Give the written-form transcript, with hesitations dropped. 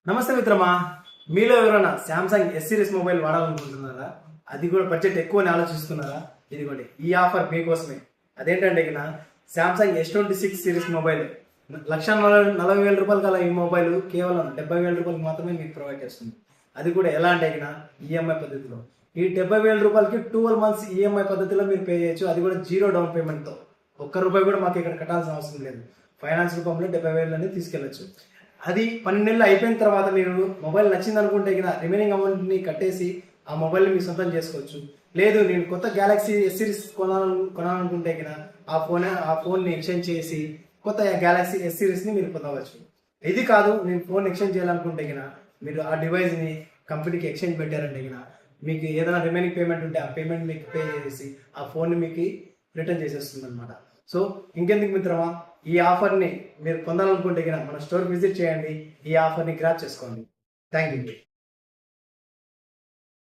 నమస్తే మిత్రమా, మీలో ఎవరైనా శాంసంగ్ ఎస్ సిరీస్ మొబైల్ వాడాలనుకుంటున్నారా? అది కూడా బడ్జెట్ ఎక్కువని ఆలోచిస్తున్నారా? ఇదిగోండి ఈ ఆఫర్ మీకోసమే. అదేంటంటే శాంసంగ్ S26 సిరీస్ మొబైల్ 1,40,000 కల ఈ మొబైల్ కేవలం 70,000 మాత్రమే మీకు ప్రొవైడ్ చేస్తుంది. అది కూడా ఎలా అంటే ఈఎంఐ పద్ధతిలో. ఈ 70,000 12 మంత్స్ ఈఎంఐ పద్ధతిలో మీరు పే చేయొచ్చు. అది కూడా జీరో డౌన్ పేమెంట్తో. ₹1 కూడా మాకు ఇక్కడ కట్టాల్సిన అవసరం లేదు. ఫైనాన్స్ రూపంలో 70,000 అనేది తీసుకెళ్లొచ్చు. అది 12 నెలలు అయిపోయిన తర్వాత మీరు మొబైల్ నచ్చింది అనుకుంటే రిమైనింగ్ అమౌంట్ని కట్టేసి ఆ మొబైల్ని మీరు సొంతం చేసుకోవచ్చు. లేదు నేను కొత్త గ్యాలక్సీ ఎస్ సిరీస్ కొనాలనుకుంటే ఆ ఫోన్ని ఎక్స్చేంజ్ చేసి కొత్త గ్యాలక్సీ ఎస్ సిరీస్ని మీరు పొందవచ్చు. ఇది కాదు, నేను ఫోన్ ఎక్స్చేంజ్ చేయాలనుకుంటే మీరు ఆ డివైస్ని కంపెనీకి ఎక్స్చేంజ్ పెట్టారంటే మీకు ఏదైనా రిమైనింగ్ పేమెంట్ ఉంటే ఆ పేమెంట్ మీకు పే చేసి ఆ ఫోన్ని మీకు రిటర్న్ చేసేస్తుంది అనమాట. సో ఇంకెందుకు మిత్రమా, ఈ ఆఫర్ని మీరు పొందాలనుకుంటే మన స్టోర్ విజిట్ చేయండి, ఈ ఆఫర్ని గ్రాప్ చేసుకోండి. Thank you.